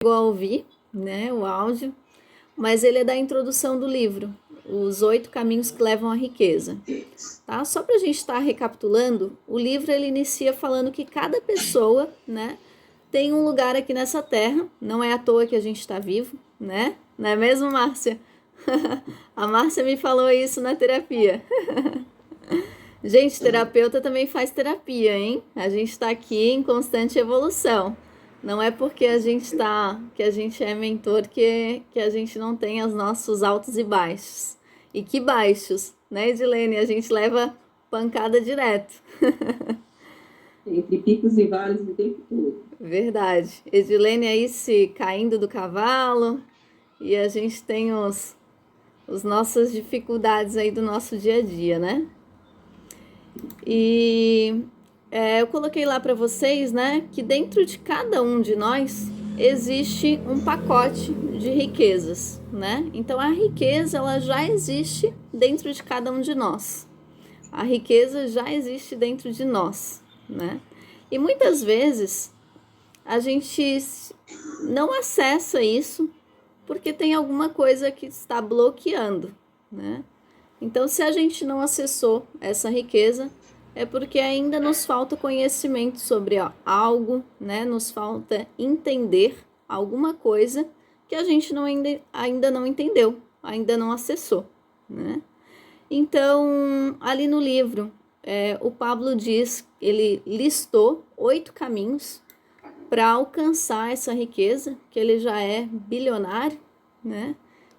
chegou a ouvir, né, o áudio, mas ele é da introdução do livro, Os 8 Caminhos que Levam à Riqueza. Tá? Só para a gente estar recapitulando, o livro ele inicia falando que cada pessoa, né, tem um lugar aqui nessa terra, não é à toa que a gente está vivo, né? Não é mesmo, Márcia? A Márcia me falou isso na terapia. Gente, terapeuta também faz terapia, hein? A gente está aqui em constante evolução. Não é porque que a gente é mentor que a gente não tem os nossos altos e baixos. E que baixos, né, Edilene? A gente leva pancada direto. Entre picos e vales o tempo todo. Verdade. Edilene aí se caindo do cavalo e a gente tem os nossas dificuldades aí do nosso dia a dia, né? E eu coloquei lá para vocês, né, que dentro de cada um de nós existe um pacote de riquezas, né? Então a riqueza ela já existe dentro de cada um de nós. A riqueza já existe dentro de nós, né? E muitas vezes a gente não acessa isso porque tem alguma coisa que está bloqueando, né? Então, se a gente não acessou essa riqueza, é porque ainda nos falta conhecimento sobre algo, né? Nos falta entender alguma coisa que a gente ainda não entendeu, ainda não acessou, né? Então, ali no livro, o Pablo diz, ele listou 8 caminhos para alcançar essa riqueza, que ele já é bilionário, né?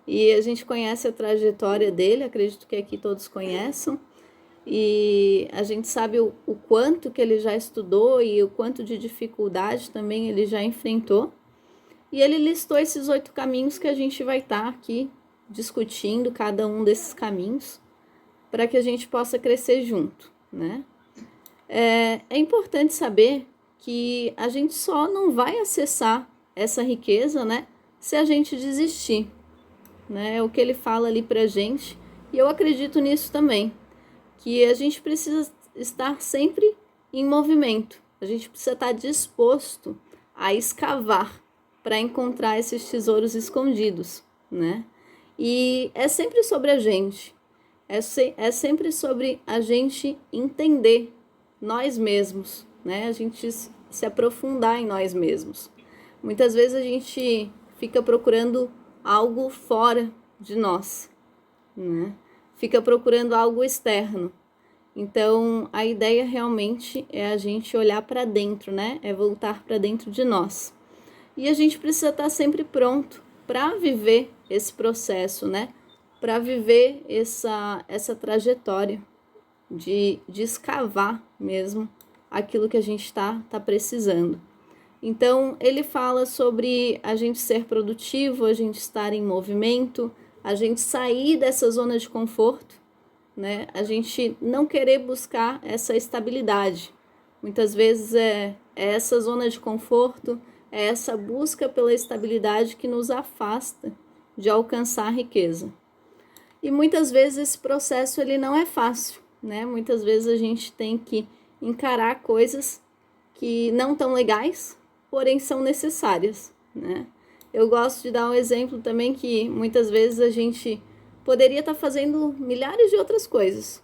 E a gente conhece a trajetória dele, acredito que aqui todos conheçam, e a gente sabe o quanto que ele já estudou e o quanto de dificuldade também ele já enfrentou. E ele listou esses 8 caminhos que a gente vai estar aqui discutindo cada um desses caminhos para que a gente possa crescer junto, né? É importante saber que a gente só não vai acessar essa riqueza, né, se a gente desistir, né? É o que ele fala ali pra gente, e eu acredito nisso também, que a gente precisa estar sempre em movimento, a gente precisa estar disposto a escavar para encontrar esses tesouros escondidos, né? E é sempre sobre a gente, é sempre sobre a gente entender nós mesmos, né? A gente se aprofundar em nós mesmos. Muitas vezes a gente fica procurando algo fora de nós, né? Fica procurando algo externo. Então, a ideia realmente é a gente olhar para dentro, né? É voltar para dentro de nós. E a gente precisa estar sempre pronto para viver esse processo, né? Para viver essa trajetória de escavar mesmo aquilo que a gente está precisando. Então, ele fala sobre a gente ser produtivo, a gente estar em movimento, a gente sair dessa zona de conforto, né? A gente não querer buscar essa estabilidade. Muitas vezes é essa zona de conforto, é essa busca pela estabilidade que nos afasta de alcançar a riqueza. E muitas vezes esse processo ele não é fácil, né? Muitas vezes a gente tem que encarar coisas que não tão legais, porém são necessárias, né? Eu gosto de dar um exemplo também que muitas vezes a gente poderia estar fazendo milhares de outras coisas,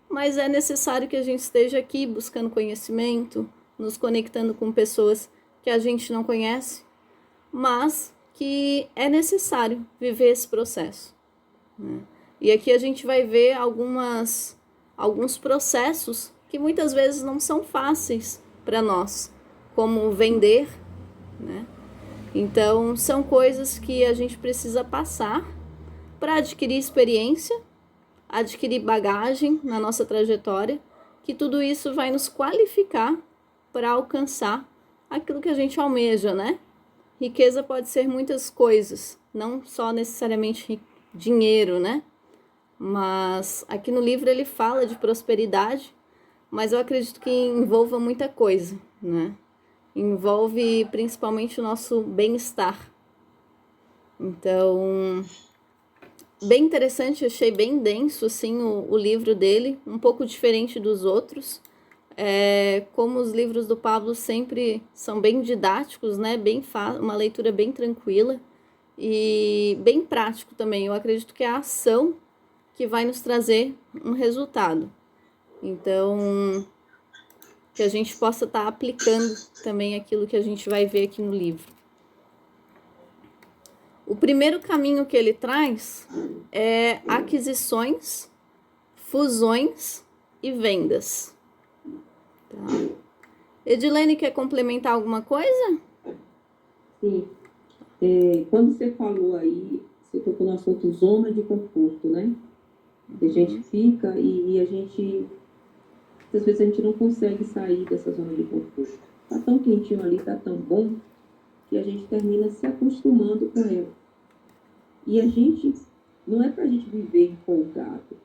mas é necessário que a gente esteja aqui buscando conhecimento, nos conectando com pessoas que a gente não conhece, mas que é necessário viver esse processo, né? E aqui a gente vai ver alguns processos que muitas vezes não são fáceis para nós, como vender, né? Então, são coisas que a gente precisa passar para adquirir experiência, adquirir bagagem na nossa trajetória, que tudo isso vai nos qualificar para alcançar aquilo que a gente almeja, né? Riqueza pode ser muitas coisas, não só necessariamente dinheiro, né? Mas aqui no livro ele fala de prosperidade, mas eu acredito que envolva muita coisa, né? Envolve principalmente o nosso bem-estar. Então, bem interessante, achei bem denso assim o livro dele, um pouco diferente dos outros. como os livros do Pablo sempre são bem didáticos, né? Uma leitura bem tranquila e bem prático também. Eu acredito que é a ação que vai nos trazer um resultado. Então, que a gente possa estar aplicando também aquilo que a gente vai ver aqui no livro. O primeiro caminho que ele traz é aquisições, fusões e vendas. Tá. Edilene, quer complementar alguma coisa? Sim. Quando você falou aí, você tocou no assunto zona de conforto, né? A gente fica e a gente, às vezes a gente não consegue sair dessa zona de conforto. Tá tão quentinho ali, tá tão bom, que a gente termina se acostumando com ela. E a gente, não é pra gente viver empolgado,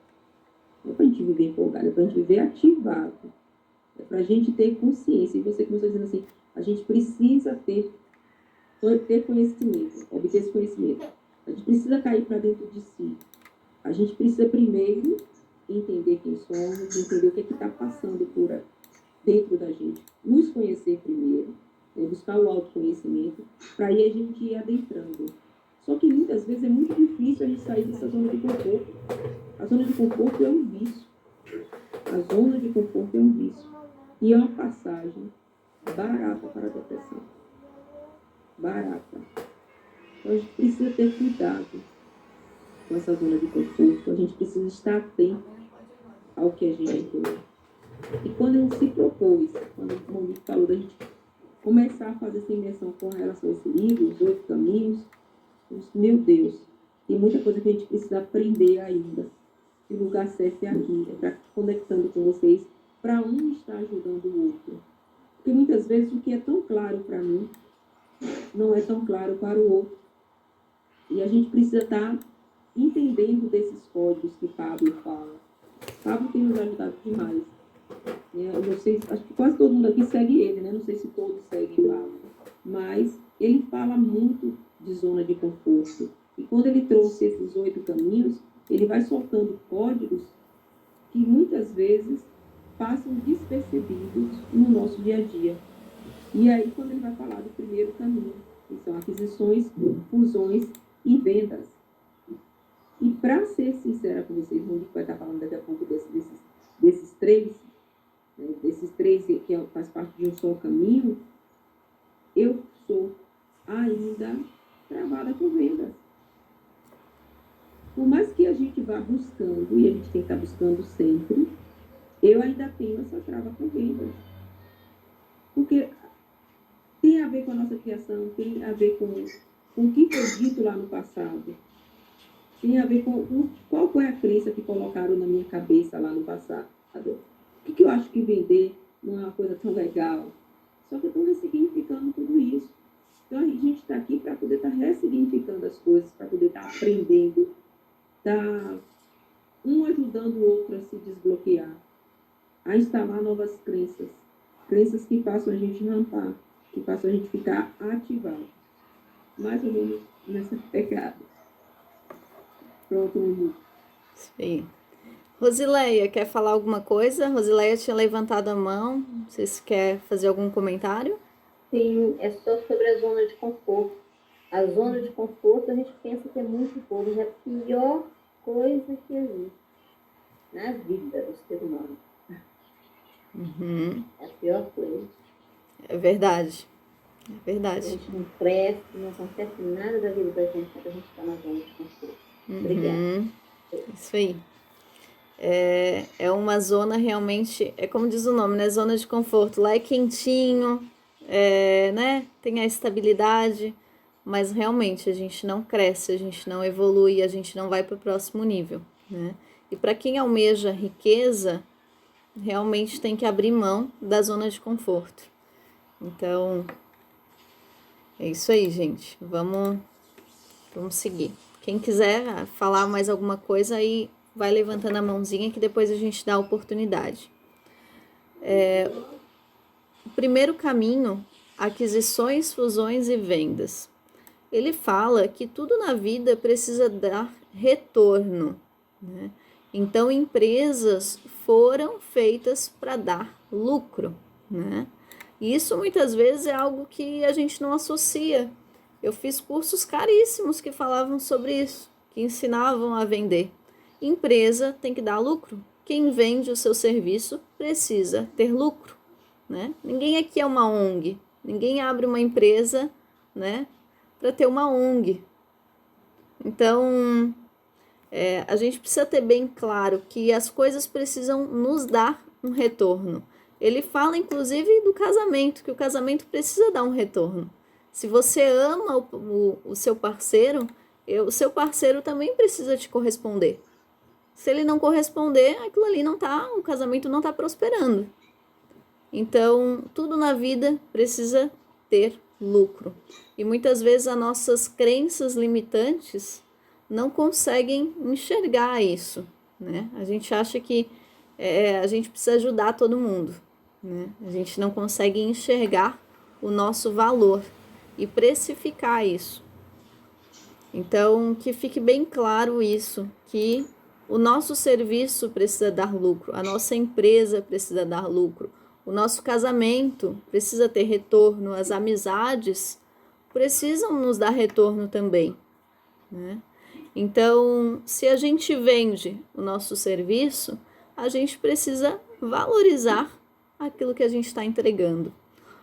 não é pra gente viver empolgado, é pra gente viver ativado. É pra gente ter consciência. E você começou dizendo assim, a gente precisa ter conhecimento, obter esse conhecimento. A gente precisa cair para dentro de si. A gente precisa primeiro entender quem somos, entender o que está passando por dentro da gente. Nos conhecer primeiro, buscar o autoconhecimento, para aí a gente ir adentrando. Só que muitas vezes é muito difícil a gente sair dessa zona de conforto. A zona de conforto é um vício. A zona de conforto é um vício. E é uma passagem barata para a depressão. Barata. Então a gente precisa ter cuidado com essa zona de conforto. A gente precisa estar atento ao que a gente quer. E quando a gente se propôs, quando o Monique falou da gente começar a fazer essa imersão com relação a esse livro, Os 8 Caminhos, eu disse, meu Deus, tem muita coisa que a gente precisa aprender ainda. E o lugar certo é aqui, é para conectando com vocês, para um estar ajudando o outro. Porque muitas vezes o que é tão claro para mim não é tão claro para o outro. E a gente precisa estar entendendo desses códigos que Pablo fala. Pablo tem nos ajudado demais. Eu sei, acho que quase todo mundo aqui segue ele, né? Não sei se todos seguem Pablo. Mas ele fala muito de zona de conforto. E quando ele trouxe esses 8 caminhos, ele vai soltando códigos que muitas vezes passam despercebidos no nosso dia a dia. E aí, quando ele vai falar do primeiro caminho, que são aquisições, fusões e vendas. E para ser sincera com vocês, o Monique vai estar falando daqui a pouco desses três, né, que faz parte de um só caminho, eu sou ainda travada com vendas. Por mais que a gente vá buscando, e a gente tem que estar buscando sempre, eu ainda tenho essa trava com vendas. Porque tem a ver com a nossa criação, tem a ver com o que foi dito lá no passado. Tem a ver com qual foi a crença que colocaram na minha cabeça lá no passado. O que eu acho que vender não é uma coisa tão legal? Só que eu estou ressignificando tudo isso. Então a gente está aqui para poder estar ressignificando as coisas, para poder estar aprendendo, estar um ajudando o outro a se desbloquear, a instalar novas crenças. Crenças que façam a gente rampar, que façam a gente ficar ativado. Mais ou menos nessa pegada. Pronto, Monique. Sim. Rosileia, quer falar alguma coisa? Rosileia tinha levantado a mão. Não sei se quer fazer algum comentário. Sim, é só sobre a zona de conforto. A zona de conforto, a gente pensa que é muito boa, mas é a pior coisa que existe na vida do ser humano. Uhum. É a pior coisa. É verdade. É A verdade. gente não cresce, não acontece nada da vida da gente quando a gente está na zona de conforto. Obrigada. Isso aí. É uma zona realmente, é como diz o nome, né? Zona de conforto. Lá é quentinho, né? Tem a estabilidade, mas realmente a gente não cresce, a gente não evolui, a gente não vai para o próximo nível, né? E para quem almeja riqueza, realmente tem que abrir mão da zona de conforto. Então, é isso aí, gente. Vamos seguir. Quem quiser falar mais alguma coisa, aí vai levantando a mãozinha que depois a gente dá a oportunidade. O primeiro caminho, aquisições, fusões e vendas. Ele fala que tudo na vida precisa dar retorno, né? Então, empresas foram feitas para dar lucro, né? E isso muitas vezes é algo que a gente não associa. Eu fiz cursos caríssimos que falavam sobre isso, que ensinavam a vender. Empresa tem que dar lucro. Quem vende o seu serviço precisa ter lucro, né? Ninguém aqui é uma ONG. Ninguém abre uma empresa, né, para ter uma ONG. Então, a gente precisa ter bem claro que as coisas precisam nos dar um retorno. Ele fala, inclusive, do casamento, que o casamento precisa dar um retorno. Se você ama o seu parceiro, o seu parceiro também precisa te corresponder. Se ele não corresponder, aquilo ali não tá, o casamento não está prosperando. Então, tudo na vida precisa ter lucro. E muitas vezes as nossas crenças limitantes não conseguem enxergar isso, né? A gente acha que a gente precisa ajudar todo mundo, né? A gente não consegue enxergar o nosso valor e precificar isso. Então, que fique bem claro isso, que o nosso serviço precisa dar lucro, a nossa empresa precisa dar lucro, o nosso casamento precisa ter retorno, as amizades precisam nos dar retorno também, né? Então, se a gente vende o nosso serviço, a gente precisa valorizar aquilo que a gente está entregando.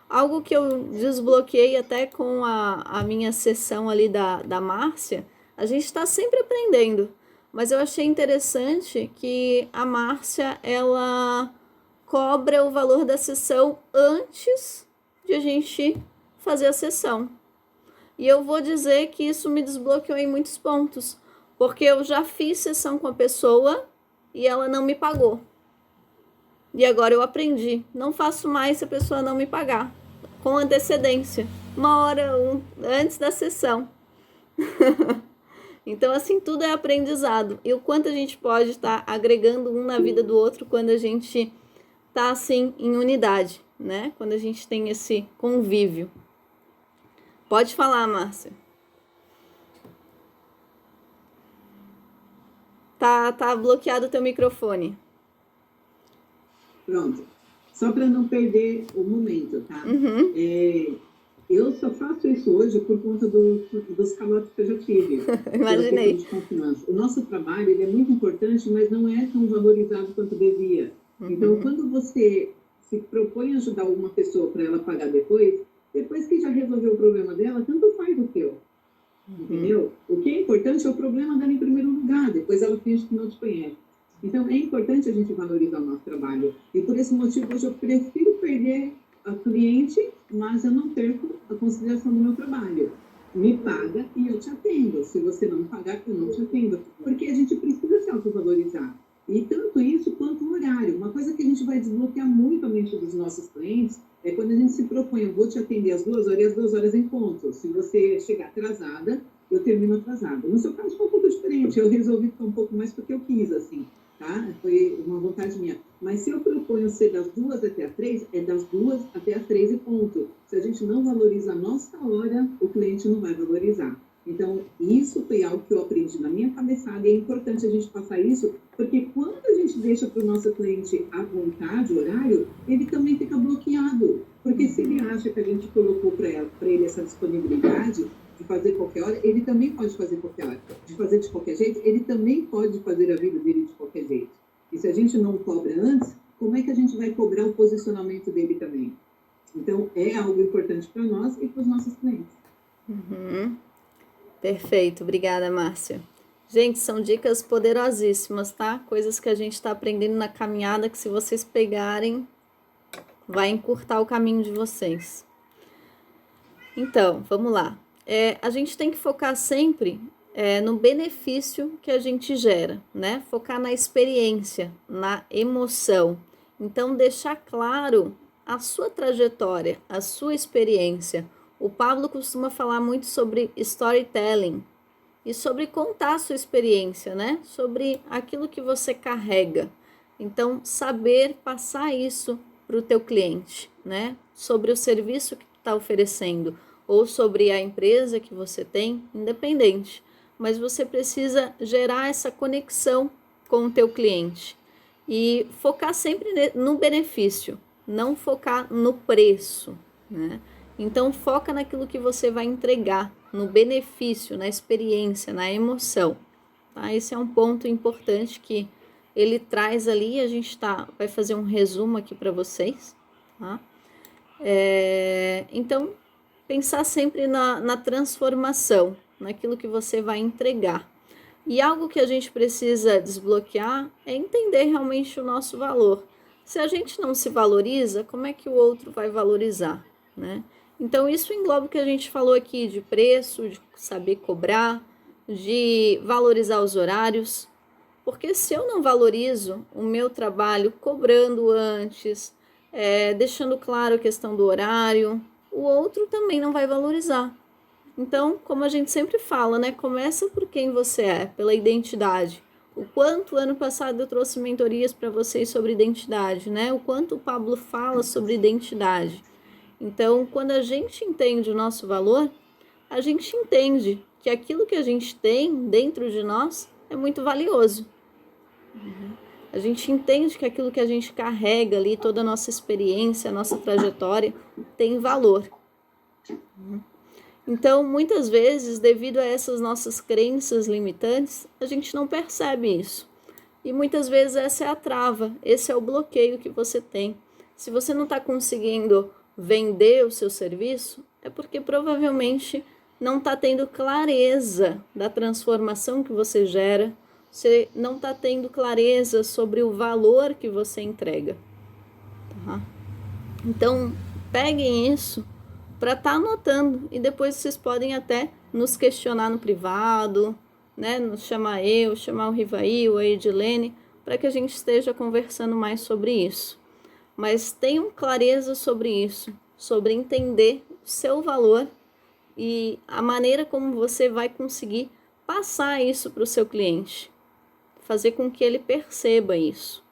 Algo que eu desbloqueei até com a minha sessão ali da Márcia, a gente está sempre aprendendo, mas eu achei interessante que a Márcia, ela cobra o valor da sessão antes de a gente fazer a sessão. E eu vou dizer que isso me desbloqueou em muitos pontos, porque eu já fiz sessão com a pessoa e ela não me pagou. E agora eu aprendi, não faço mais se a pessoa não me pagar, com antecedência, 1 hora antes da sessão. Então, assim, tudo é aprendizado. E o quanto a gente pode estar agregando um na vida do outro quando a gente está, assim, em unidade, né? Quando a gente tem esse convívio. Pode falar, Márcia. Tá bloqueado o teu microfone. Pronto. Só para não perder o momento, tá? Uhum. Eu só faço isso hoje por conta dos calotes que eu já tive. Imaginei. O nosso trabalho ele é muito importante, mas não é tão valorizado quanto devia. Uhum. Então, quando você se propõe a ajudar uma pessoa para ela pagar depois que já resolveu o problema dela, tanto faz o teu. Entendeu? O que é importante é o problema dela em primeiro lugar, depois ela finge que não te conhece. Então, é importante a gente valorizar o nosso trabalho. E por esse motivo, hoje eu prefiro perder a cliente, mas eu não perco a consideração do meu trabalho. Me paga e eu te atendo. Se você não pagar, eu não te atendo. Porque a gente precisa se autovalorizar. E tanto isso quanto o horário. Uma coisa que a gente vai desbloquear muito a mente dos nossos clientes é quando a gente se propõe, eu vou te atender às 2 horas e às 2 horas em ponto. Se você chegar atrasada, eu termino atrasada. No seu caso foi um pouco diferente. Eu resolvi ficar um pouco mais porque eu quis, assim. Tá? Foi uma vontade minha. Mas se eu proponho ser das 2 até as 3, é das 2 até as 3 e ponto. Se a gente não valoriza a nossa hora, o cliente não vai valorizar. Então, isso foi algo que eu aprendi na minha cabeçada e é importante a gente passar isso, porque quando a gente deixa para o nosso cliente à vontade o horário, ele também fica bloqueado. Porque se ele acha que a gente colocou para ele essa disponibilidade de fazer qualquer hora, ele também pode fazer qualquer hora. De fazer de qualquer jeito, ele também pode fazer a vida dele de qualquer jeito. E se a gente não cobra antes, como é que a gente vai cobrar o posicionamento dele também? Então, é algo importante para nós e para os nossos clientes. Uhum. Perfeito, obrigada, Márcia. Gente, são dicas poderosíssimas, tá? Coisas que a gente está aprendendo na caminhada que se vocês pegarem, vai encurtar o caminho de vocês. Então, vamos lá. A gente tem que focar sempre no benefício que a gente gera, né? Focar na experiência, na emoção. Então, deixar claro a sua trajetória, a sua experiência. O Pablo costuma falar muito sobre storytelling e sobre contar a sua experiência, né? Sobre aquilo que você carrega. Então, saber passar isso para o teu cliente, né? Sobre o serviço que está oferecendo ou sobre a empresa que você tem, independente. Mas você precisa gerar essa conexão com o teu cliente. E focar sempre no benefício, não focar no preço, né? Então, foca naquilo que você vai entregar, no benefício, na experiência, na emoção. Tá? Esse é um ponto importante que ele traz ali. A gente vai fazer um resumo aqui para vocês. Tá? Então, pensar sempre na transformação, naquilo que você vai entregar. E algo que a gente precisa desbloquear é entender realmente o nosso valor. Se a gente não se valoriza, como é que o outro vai valorizar, né? Então, isso engloba o que a gente falou aqui de preço, de saber cobrar, de valorizar os horários. Porque se eu não valorizo o meu trabalho cobrando antes, deixando claro a questão do horário, o outro também não vai valorizar. Então, como a gente sempre fala, né? Começa por quem você é, pela identidade. O quanto ano passado eu trouxe mentorias para vocês sobre identidade, né? O quanto o Pablo fala sobre identidade. Então, quando a gente entende o nosso valor, a gente entende que aquilo que a gente tem dentro de nós é muito valioso. A gente entende que aquilo que a gente carrega ali, toda a nossa experiência, a nossa trajetória, tem valor. Então, muitas vezes, devido a essas nossas crenças limitantes, a gente não percebe isso. E muitas vezes essa é a trava, esse é o bloqueio que você tem. Se você não está conseguindo vender o seu serviço, é porque provavelmente não está tendo clareza da transformação que você gera, você não está tendo clareza sobre o valor que você entrega. Tá? Então, peguem isso para estar anotando e depois vocês podem até nos questionar no privado, né? Nos chamar chamar o Rivaí ou a Edilene, para que a gente esteja conversando mais sobre isso. Mas tenham clareza sobre isso, sobre entender o seu valor e a maneira como você vai conseguir passar isso para o seu cliente, fazer com que ele perceba isso.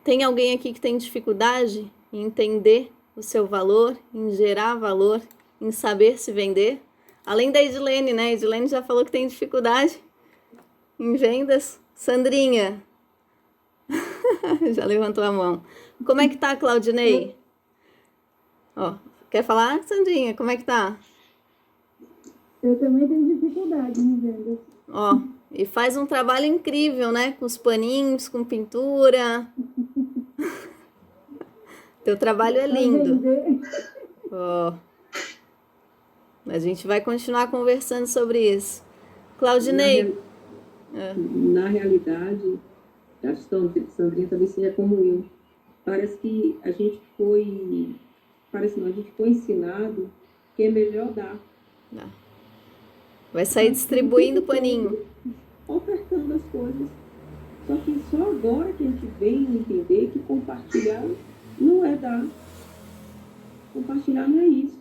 Tem alguém aqui que tem dificuldade em entender o seu valor, em gerar valor, em saber se vender? Além da Edilene, né? A Edilene já falou que tem dificuldade em vendas. Sandrinha, já levantou a mão. Como é que tá, Claudinei? Ó, quer falar, Sandrinha? Como é que tá? Eu também tenho dificuldade em vendas. Ó, e faz um trabalho incrível, né? Com os paninhos, com pintura. Teu trabalho é lindo. Ó, a gente vai continuar conversando sobre isso. Claudinei. Na realidade, acho que Sandrinha também seja como eu. Parece que a gente foi ensinado que é melhor dar. Vai sair distribuindo paninho. Ofertando as coisas. Só que só agora que a gente vem entender que compartilhar não é dar. Compartilhar não é isso.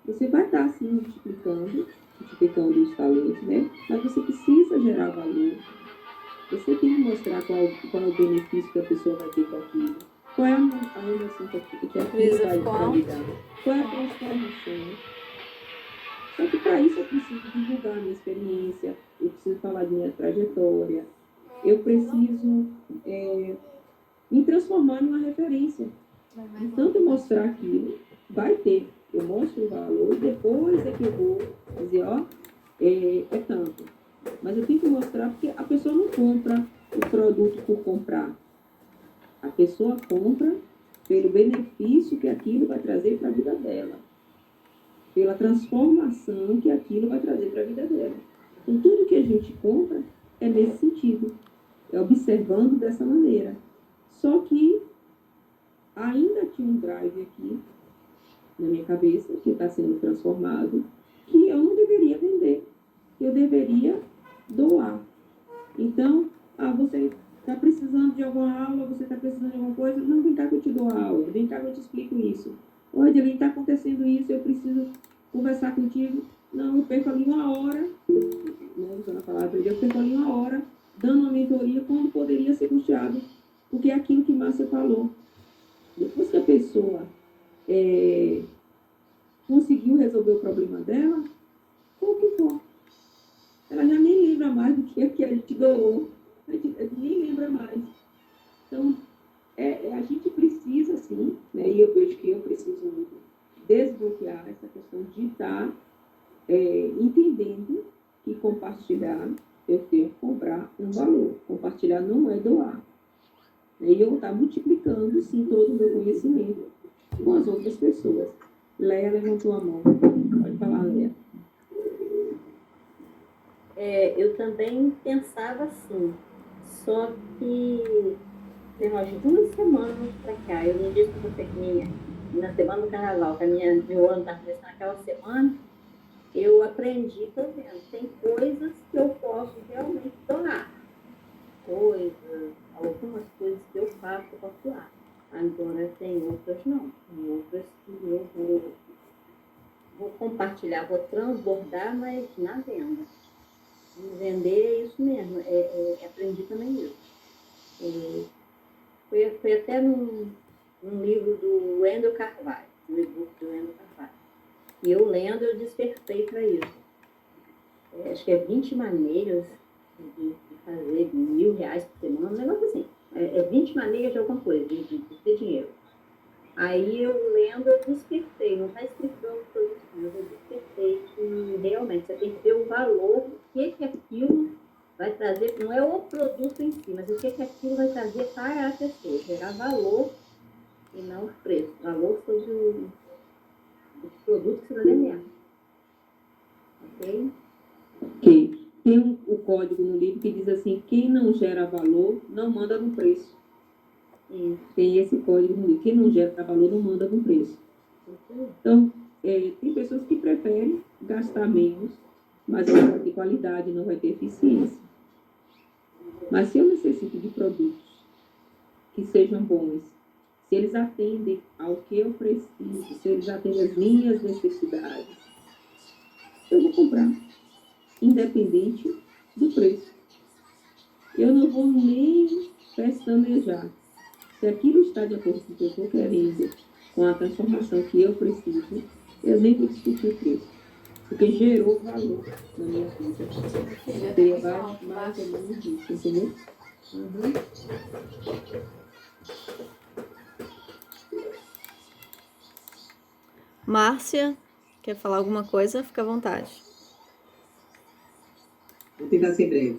Você vai estar assim multiplicando os talentos, né? Mas você precisa gerar valor. Você tem que mostrar qual é o benefício que a pessoa vai ter com aquilo. Qual é a emoção que aquilo vai dar. Qual é a transformação. Só que para isso eu preciso divulgar a minha experiência, eu preciso falar de minha trajetória, eu preciso me transformar numa referência. Tanto mostrar aquilo, vai ter. Eu mostro o valor, depois é que eu vou dizer, ó, é tanto. Mas eu tenho que mostrar porque a pessoa não compra o produto por comprar. A pessoa compra pelo benefício que aquilo vai trazer para a vida dela. Pela transformação que aquilo vai trazer para a vida dela. Então, tudo que a gente compra é nesse sentido. É observando dessa maneira. Só que ainda tinha um drive aqui na minha cabeça, que está sendo transformado, que eu não deveria vender. Eu deveria doar. Então, você está precisando de alguma aula, você está precisando de alguma coisa, não, vem cá que eu te dou a aula, vem cá que eu te explico isso. Olha, está acontecendo isso, eu preciso conversar contigo. Não, eu perco ali uma hora, né, usando a palavra, eu perco ali uma hora dando uma mentoria quando poderia ser custeado. Porque é aquilo que Márcia falou. Depois que a pessoa conseguiu resolver o problema dela, o que for. Ela já nem lembra mais do que a gente doou. A gente nem lembra mais. Então, a gente precisa, sim, né? E eu vejo que eu preciso desbloquear essa questão de estar entendendo que compartilhar, eu tenho que cobrar um valor. Compartilhar não é doar. E eu vou estar multiplicando, sim, todo o meu conhecimento com as outras pessoas. Leia levantou a mão. Pode falar, Leia. Eu também pensava assim, só que tem umas 2 semanas pra cá, eu não disse pra você que na semana do carnaval, que meu ano tá começando naquela semana, eu aprendi, tô vendo, tem coisas que eu posso realmente doar. Algumas coisas que eu faço, eu posso doar. Agora tem outras não. Tem outras que eu vou compartilhar, vou transbordar, mas na venda. E vender é isso mesmo, aprendi também isso. Foi até num livro do Wendel Carvalho, no e-book do Wendel Carvalho. E eu lendo, eu despertei para isso. Acho que 20 maneiras de fazer R$1.000 por semana, um negócio assim. 20 maneiras de alguma coisa, de ter dinheiro. Aí eu lendo, eu despertei, não está escrito todos os dias, eu despertei que realmente você tem que ver o valor, o que aquilo vai trazer, não é o produto em si, mas o que aquilo vai trazer para a pessoa, gerar valor e não preço, valor sobre o produto que você vai vender. Ok? Ok. Tem o código no livro que diz assim, quem não gera valor, não manda no preço. Tem esse código no livro. Quem não gera valor, não manda no preço. Então, tem pessoas que preferem gastar menos, mas não vai ter qualidade, não vai ter eficiência. Mas se eu necessito de produtos que sejam bons, se eles atendem ao que eu preciso, se eles atendem às minhas necessidades, eu vou comprar, independente do preço. Eu não vou nem pestanejar. Se aquilo está de acordo com o que eu estou querendo, com a transformação que eu preciso, eu nem vou discutir o preço. Porque gerou valor na minha vida. Seria mais ou menos isso, entendeu? Márcia, quer falar alguma coisa? Fica à vontade. Vou tentar ser breve.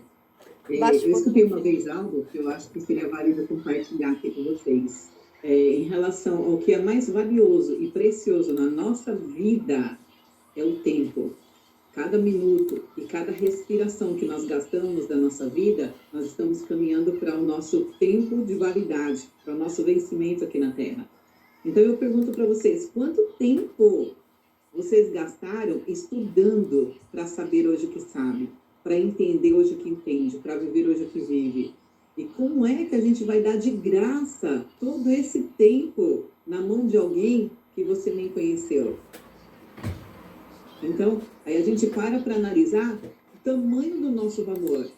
Eu escutei uma vez algo que eu acho que seria válido compartilhar aqui com vocês. Em relação ao que é mais valioso e precioso na nossa vida, é o tempo. Cada minuto e cada respiração que nós gastamos da nossa vida, nós estamos caminhando para o nosso tempo de validade, para o nosso vencimento aqui na Terra. Então eu pergunto para vocês, quanto tempo vocês gastaram estudando para saber hoje o que sabe, para entender hoje o que entende, para viver hoje o que vive? E como é que a gente vai dar de graça todo esse tempo na mão de alguém que você nem conheceu? Então, aí a gente para analisar o tamanho do nosso valor.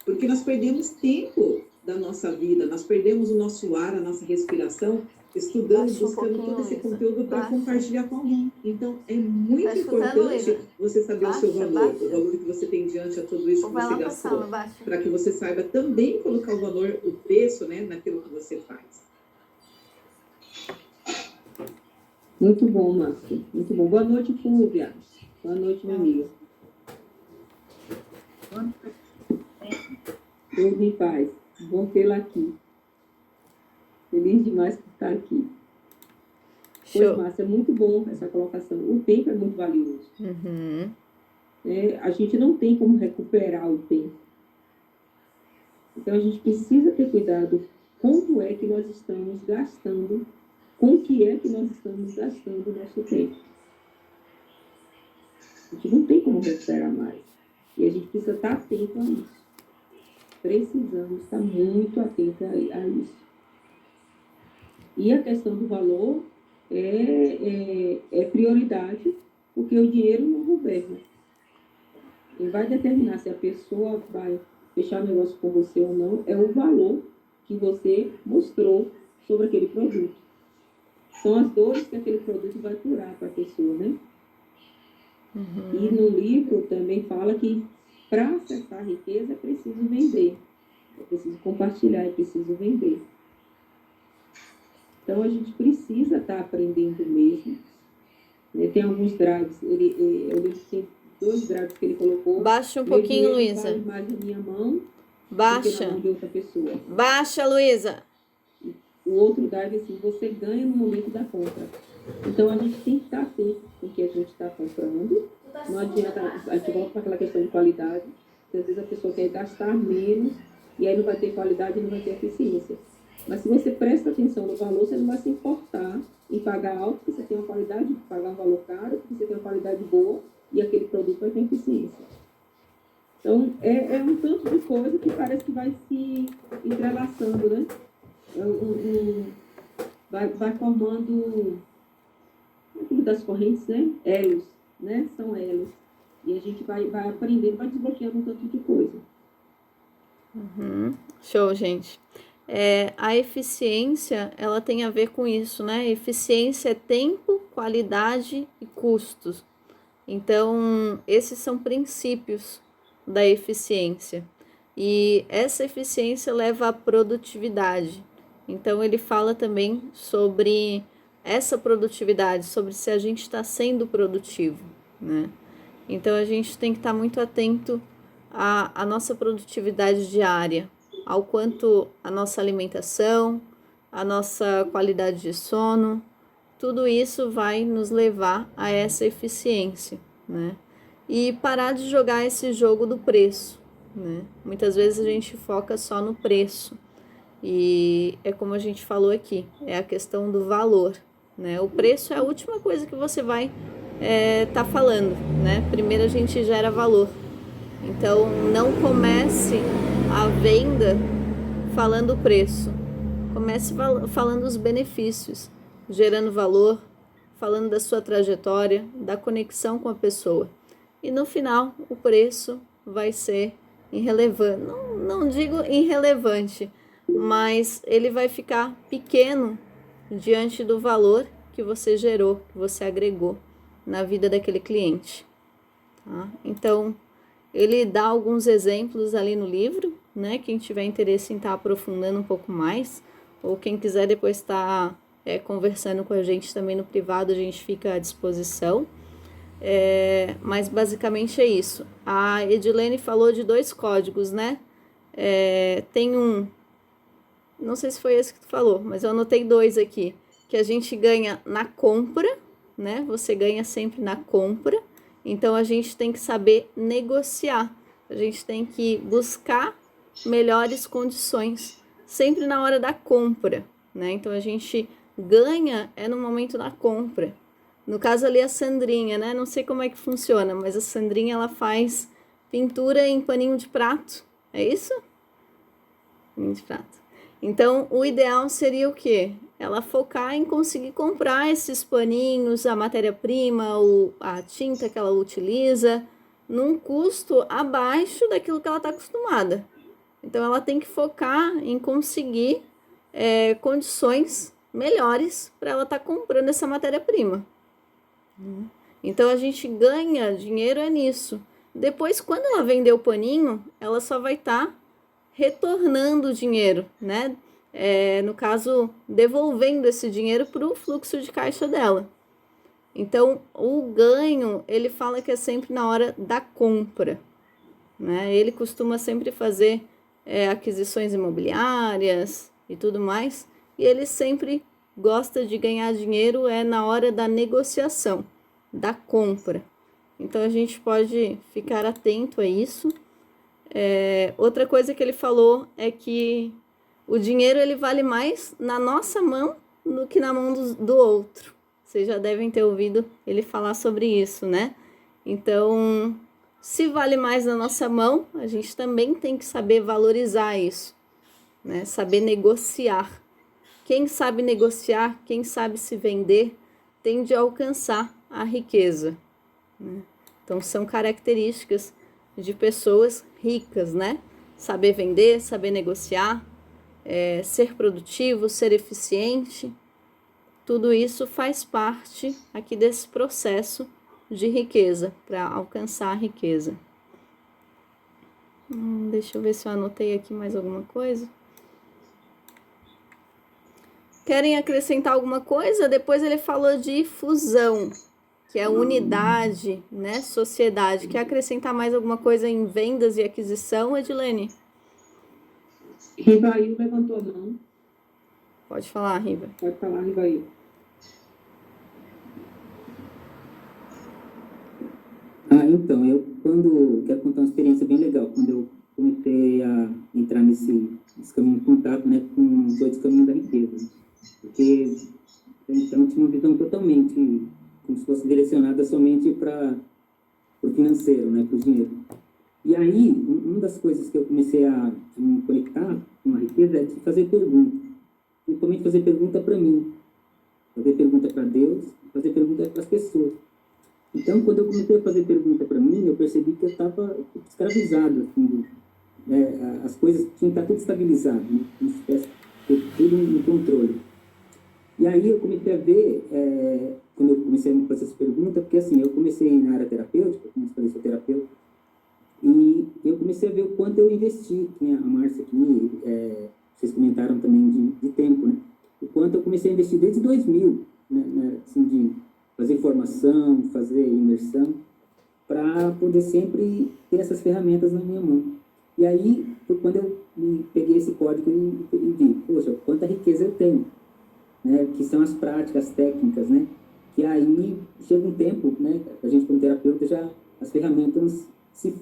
Porque nós perdemos tempo da nossa vida, nós perdemos o nosso ar, a nossa respiração, estudando, buscando todo esse conteúdo para compartilhar com alguém. Então, é muito importante você saber o seu valor, o valor que você tem diante a tudo isso que você gastou, para que você saiba também colocar o valor, o preço, né, naquilo que você faz. Muito bom, Márcia. Muito bom. Boa noite, Fúvia. Boa noite, minha amiga. Tudo em paz. Bom tê-la aqui. Feliz demais por estar aqui. Pois, Márcia, é muito bom essa colocação. O tempo é muito valioso. A gente não tem como recuperar o tempo. Então, a gente precisa ter cuidado como é que nós estamos gastando, com o que é que nós estamos gastando o nosso tempo. A gente não tem como recuperar mais. E a gente precisa estar atento a isso. Precisamos estar muito atento a isso. E a questão do valor é prioridade, porque o dinheiro não governa. Quem vai determinar se a pessoa vai fechar o negócio com você ou não é o valor que você mostrou sobre aquele produto. São as dores que aquele produto vai curar para a pessoa, né? E no livro também fala que para acessar a riqueza é preciso vender, é preciso compartilhar, é preciso vender. Então, a gente precisa estar aprendendo mesmo. Tem alguns drives, eu lembro que tem 2 drives que ele colocou. Baixa um Meu pouquinho, dinheiro Luísa. vale mais na minha mão do que na Baixa. mão de outra pessoa. Baixa, Luísa. O outro drive, assim, você ganha no momento da compra. Então, a gente tem que estar atento com o que a gente está comprando. Não adianta, a gente volta para aquela questão de qualidade, que às vezes a pessoa quer gastar menos e aí não vai ter qualidade e não vai ter eficiência. Mas se você presta atenção no valor, você não vai se importar em pagar alto, porque você tem uma qualidade, pagar um valor caro, porque você tem uma qualidade boa e aquele produto vai ter eficiência. Então, é um tanto de coisa que parece que vai se entrelaçando, né? Vai formando aquilo das correntes, né? Elos, né? São elos. E a gente vai aprendendo, vai desbloqueando um tanto de coisa. Show, gente. A eficiência, ela tem a ver com isso, né? Eficiência é tempo, qualidade e custos. Então, esses são princípios da eficiência. E essa eficiência leva à produtividade. Então, ele fala também sobre essa produtividade, sobre se a gente está sendo produtivo, né? Então, a gente tem que estar muito atento à nossa produtividade diária, ao quanto a nossa alimentação, a nossa qualidade de sono, tudo isso vai nos levar a essa eficiência, né? E parar de jogar esse jogo do preço, né? Muitas vezes a gente foca só no preço e é como a gente falou aqui, é a questão do valor, né? O preço é a última coisa que você vai tá falando, né? Primeiro a gente gera valor. Então, não comece a venda falando o preço. Comece falando os benefícios, gerando valor, falando da sua trajetória, da conexão com a pessoa. E no final, o preço vai ser irrelevante. Não digo irrelevante, mas ele vai ficar pequeno diante do valor que você gerou, que você agregou na vida daquele cliente. Tá? Então, ele dá alguns exemplos ali no livro, né? Quem tiver interesse em estar aprofundando um pouco mais, ou quem quiser depois estar conversando com a gente também no privado, a gente fica à disposição. Mas basicamente é isso. A Edilene falou de 2 códigos, né? Tem um, não sei se foi esse que tu falou, mas eu anotei 2 aqui, que a gente ganha na compra, né? Você ganha sempre na compra. Então, a gente tem que saber negociar, a gente tem que buscar melhores condições, sempre na hora da compra, né? Então, a gente ganha no momento da compra. No caso ali, a Sandrinha, né? Não sei como é que funciona, mas a Sandrinha, ela faz pintura em paninho de prato, é isso? Paninho de prato. Então, o ideal seria o quê? Ela focar em conseguir comprar esses paninhos, a matéria-prima, a tinta que ela utiliza, num custo abaixo daquilo que ela está acostumada. Então, ela tem que focar em conseguir condições melhores para ela estar comprando essa matéria-prima. Então, a gente ganha dinheiro nisso. Depois, quando ela vender o paninho, ela só vai estar retornando o dinheiro, né? No caso, devolvendo esse dinheiro para o fluxo de caixa dela. Então, o ganho, ele fala que é sempre na hora da compra, né? Ele costuma sempre fazer aquisições imobiliárias e tudo mais, e ele sempre gosta de ganhar dinheiro na hora da negociação, da compra. Então, a gente pode ficar atento a isso. Outra coisa que ele falou é que o dinheiro ele vale mais na nossa mão do que na mão do outro. Vocês já devem ter ouvido ele falar sobre isso, né? Então, se vale mais na nossa mão, a gente também tem que saber valorizar isso, né? Saber negociar. Quem sabe negociar, quem sabe se vender, tende a alcançar a riqueza, né? Então, são características de pessoas ricas, né? Saber vender, saber negociar, ser produtivo, ser eficiente, tudo isso faz parte aqui desse processo de riqueza, para alcançar a riqueza. Deixa eu ver se eu anotei aqui mais alguma coisa. Querem acrescentar alguma coisa? Depois ele falou de fusão, que é unidade, né? Sociedade. Quer acrescentar mais alguma coisa em vendas e aquisição, Edilene? Rivail levantou a mão. Pode falar, Riva. Pode falar, Rivail. Então, eu quero contar uma experiência bem legal, quando eu comecei a entrar nesse caminho de contato, né, com os 8 caminhos da riqueza. Porque, então, tinha uma visão totalmente, como se fosse direcionada somente para o financeiro, né, para o dinheiro. E aí, uma das coisas que eu comecei a me conectar com a riqueza é de fazer perguntas. Principalmente fazer pergunta para mim, fazer pergunta para Deus, fazer pergunta para as pessoas. Então, quando eu comecei a fazer pergunta para mim, eu percebi que eu estava escravizado, assim, né? As coisas tinham que estar tudo estabilizado, né? Como se tivesse tudo em controle. E aí eu comecei a ver, quando eu comecei a fazer essa pergunta, porque assim, eu comecei na área terapêutica, como eu falei, sou terapeuta, e eu comecei a ver o quanto eu investi, tinha a Márcia aqui, vocês comentaram também de tempo, né? O quanto eu comecei a investir desde 2000, né, assim, de fazer formação, fazer imersão, para poder sempre ter essas ferramentas na minha mão. E aí, foi quando eu peguei esse código e vi, poxa, quanta riqueza eu tenho, né? Que são as práticas, as técnicas, né? Que aí chega um tempo, né? A gente como terapeuta já, as ferramentas se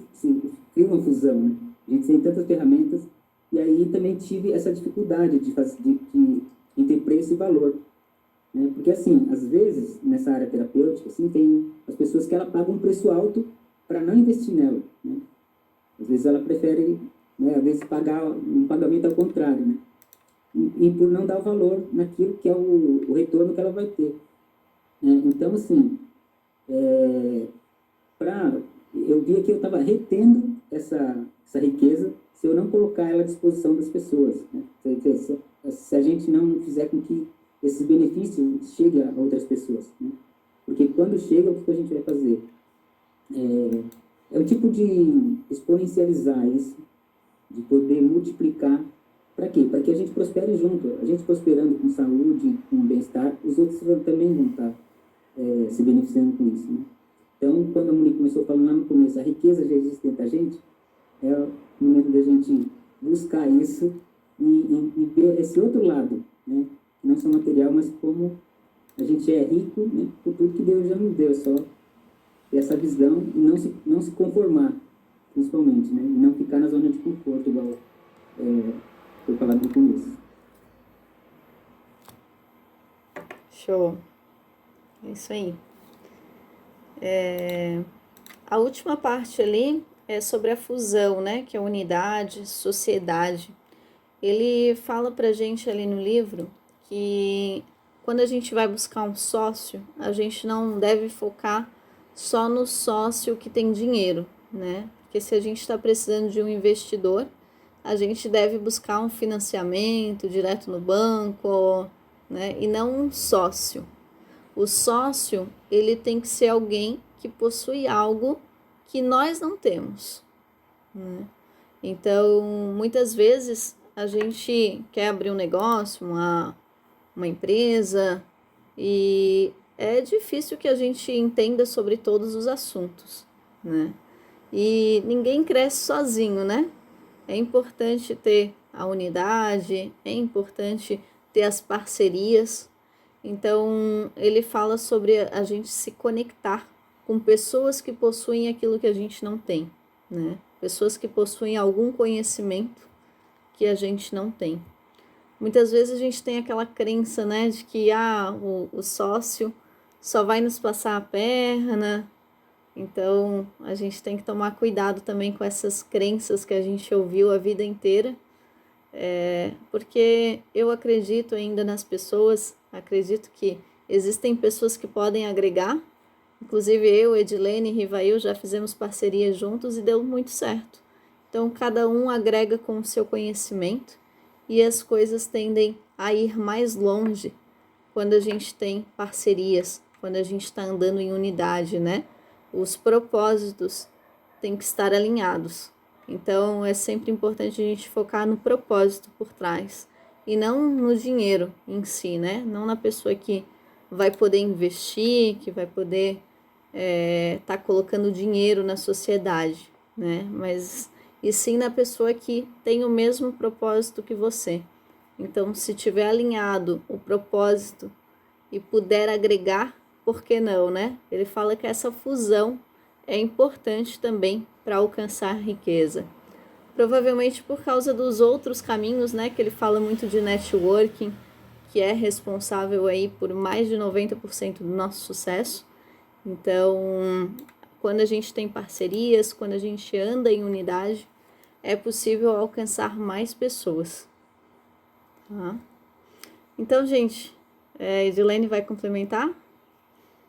criam uma fusão, né? A gente tem tantas ferramentas, e aí também tive essa dificuldade de ter preço e valor. Né? Porque, assim, às vezes, nessa área terapêutica, assim, tem as pessoas que ela pagam um preço alto para não investir nela. Né? Às vezes ela prefere, né, às vezes, pagar um pagamento ao contrário, né? E por não dar o valor naquilo que é o retorno que ela vai ter. Né? Então, assim, eu via que eu estava retendo essa riqueza se eu não colocar ela à disposição das pessoas. Né? Se a gente não fizer com que esses benefícios cheguem a outras pessoas. Né? Porque quando chega, o que a gente vai fazer? É o tipo de exponencializar isso, de poder multiplicar. Para quê? Para que a gente prospere junto. A gente prosperando com saúde, com bem-estar, os outros também vão estar se beneficiando com isso. Né? Então, quando a Monique começou falando lá no começo, a riqueza já existe dentro da gente, é o momento da gente buscar isso e ver esse outro lado, né? Não só material, mas como a gente é rico, né, por tudo que Deus já nos deu, só ter essa visão e não se conformar, principalmente, né, e não ficar na zona de conforto, igual foi falado no começo. Show. É isso aí. A última parte ali é sobre a fusão, né, que é unidade, sociedade. Ele fala pra gente ali no livro que quando a gente vai buscar um sócio, a gente não deve focar só no sócio que tem dinheiro, né? Porque se a gente está precisando de um investidor, a gente deve buscar um financiamento direto no banco, né? E não um sócio. O sócio, ele tem que ser alguém que possui algo que nós não temos, né? Então, muitas vezes a gente quer abrir um negócio, uma empresa, e é difícil que a gente entenda sobre todos os assuntos, né? E ninguém cresce sozinho, né? É importante ter a unidade, é importante ter as parcerias. Então, ele fala sobre a gente se conectar com pessoas que possuem aquilo que a gente não tem, né? Pessoas que possuem algum conhecimento que a gente não tem. Muitas vezes a gente tem aquela crença, né, de que o sócio só vai nos passar a perna. Então, a gente tem que tomar cuidado também com essas crenças que a gente ouviu a vida inteira, porque eu acredito ainda nas pessoas, acredito que existem pessoas que podem agregar. Inclusive eu, Edilene e Rivail já fizemos parceria juntos e deu muito certo. Então, cada um agrega com o seu conhecimento e as coisas tendem a ir mais longe quando a gente tem parcerias, quando a gente está andando em unidade, né? Os propósitos têm que estar alinhados. Então, é sempre importante a gente focar no propósito por trás e não no dinheiro em si, né? Não na pessoa que vai poder investir, que vai poder tá colocando dinheiro na sociedade, né? Mas e sim na pessoa que tem o mesmo propósito que você. Então, se tiver alinhado o propósito e puder agregar, por que não, né? Ele fala que essa fusão é importante também para alcançar riqueza. Provavelmente por causa dos outros caminhos, né? Que ele fala muito de networking, que é responsável aí por mais de 90% do nosso sucesso. Então, quando a gente tem parcerias, quando a gente anda em unidade, é possível alcançar mais pessoas. Tá? Então, gente, Edilene vai complementar?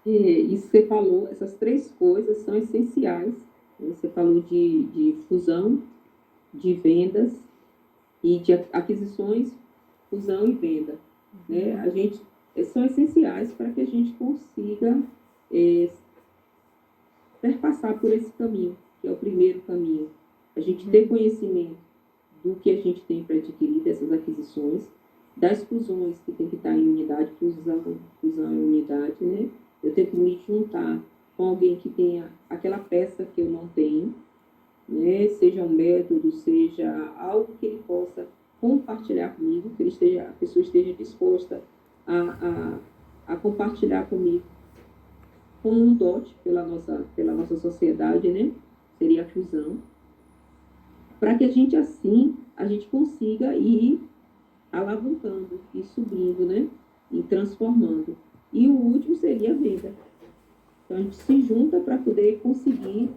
Isso que você falou, essas três coisas são essenciais. Você falou de fusão, de vendas e de aquisições, fusão e venda. Né? São essenciais para que a gente consiga perpassar por esse caminho, que é o primeiro caminho. A gente ter conhecimento do que a gente tem para adquirir dessas aquisições, das fusões que tem que estar em unidade, fusão em unidade, né? Eu tenho que me juntar com alguém que tenha aquela peça que eu não tenho, né? Seja um método, seja algo que ele possa compartilhar comigo, que a pessoa esteja disposta a compartilhar comigo com um dote pela nossa sociedade, né? Seria a fusão. Para que a gente consiga ir alavancando, ir subindo, né? E transformando. E o último seria a venda. Então, a gente se junta para poder conseguir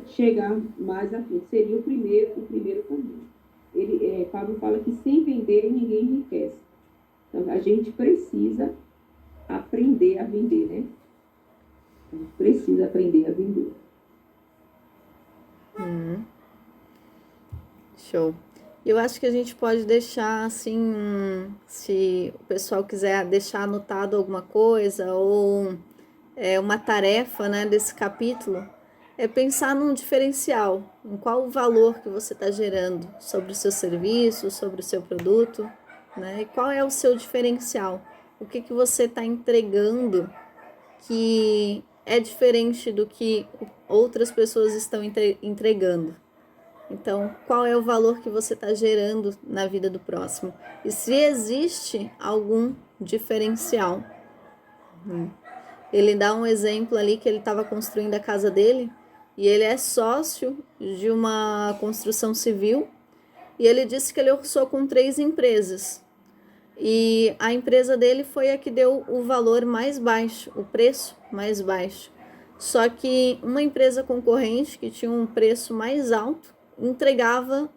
chegar mais à frente. Seria o primeiro caminho. Pablo fala que sem vender ninguém enriquece. Então, a gente precisa aprender a vender, né? A gente precisa aprender a vender. Show. Eu acho que a gente pode deixar assim, se o pessoal quiser deixar anotado alguma coisa ou uma tarefa, né, desse capítulo, é pensar num diferencial, em qual o valor que você está gerando sobre o seu serviço, sobre o seu produto, né, e qual é o seu diferencial, o que você está entregando que é diferente do que outras pessoas estão entregando. Então, qual é o valor que você está gerando na vida do próximo? E se existe algum diferencial. Ele dá um exemplo ali que ele estava construindo a casa dele e ele é sócio de uma construção civil e ele disse que ele orçou com 3 empresas. E a empresa dele foi a que deu o valor mais baixo, o preço mais baixo. Só que uma empresa concorrente que tinha um preço mais alto entregava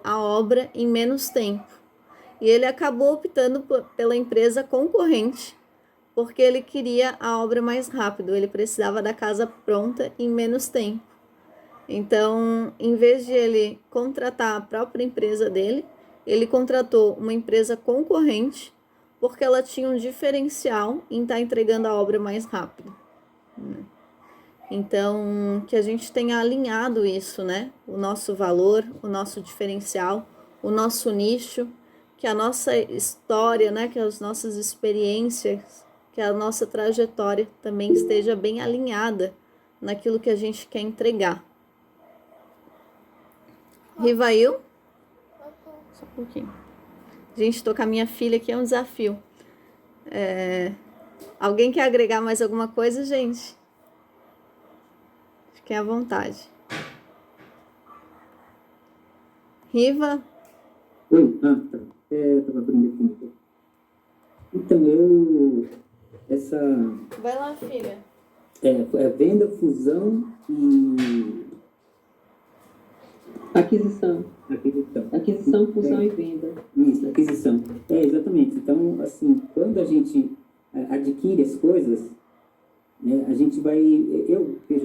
a obra em menos tempo. E ele acabou optando pela empresa concorrente, porque ele queria a obra mais rápido, ele precisava da casa pronta em menos tempo. Então, em vez de ele contratar a própria empresa dele, ele contratou uma empresa concorrente, porque ela tinha um diferencial em estar entregando a obra mais rápido. Então, que a gente tenha alinhado isso, né? O nosso valor, o nosso diferencial, o nosso nicho, que a nossa história, né? Que as nossas experiências, que a nossa trajetória também esteja bem alinhada naquilo que a gente quer entregar. Rivail? Só um pouquinho. Gente, tô com a minha filha aqui, é um desafio. Alguém quer agregar mais alguma coisa, gente? Fiquem à vontade. Riva? Oi, tá. Estava abrindo aqui. Então, Vai lá, filha. Venda, fusão e... Aquisição, fusão e venda. Isso, aquisição. Exatamente. Então, assim, quando a gente adquire as coisas, né, a gente vai... Eu vejo